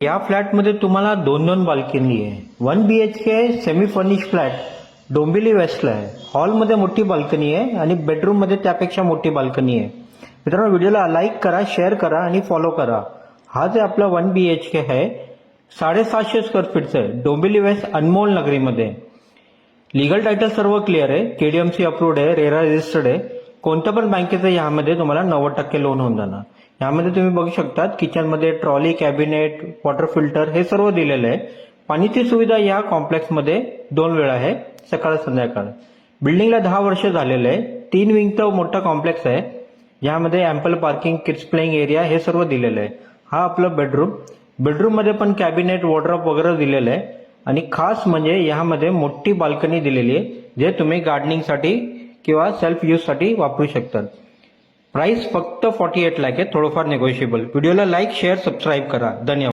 या फ्लॅटमध्ये तुम्हाला दोन बाल्कनी आहे. 1 BHK semi furnish flat Dombivli वेस्टला आहे. हॉलमध्ये मोठी बाल्कनी आहे आणि बेडरूममध्ये त्यापेक्षा मोठी बाल्कनी आहे. मित्रांनो, व्हिडिओला लाईक करा, शेअर करा आणि फॉलो करा. हा जे आपला 1 BHK आहे 750 स्क्वेअर फीटचं आहे. डोंबिवली वेस्ट अनमोल नगरीमध्ये. लिगल टायटल सर्व क्लिअर आहे. KDMC अप्रूव्ड आहे, रेरा रजिस्टर्ड आहे. कोणत्या पण बँकेचं यामध्ये तुम्हाला 90% लोन होऊन जाणार. यामध्ये तुम्ही बघू शकता किचनमध्ये ट्रॉली, कॅबिनेट, वॉटर फिल्टर हे सर्व दिलेलं आहे. पाणीची सुविधा या कॉम्प्लेक्समध्ये 2 वेळा आहे, सकाळ संध्याकाळ. बिल्डिंगला 10 वर्ष झालेलं आहे. 3 विंगचा मोठा कॉम्प्लेक्स आहे. यामध्ये ample parking, kids playing area हे सर्व दिलेलं आहे. हा आपलं बेडरूम मध्ये पण कॅबिनेट, वॉर्डरोब वगैरे दिलेलं आहे. आणि खास म्हणजे यामध्ये मोठी बाल्कनी दिलेली आहे, जे तुम्ही गार्डनिंगसाठी किंवा सेल्फ यूजसाठी वापरू शकता. प्राइस फक्त 48 लाख आहे, थोडंफार नेगोशिएबल. व्हिडिओला लाईक, शेअर, सबस्क्राईब करा. धन्यवाद.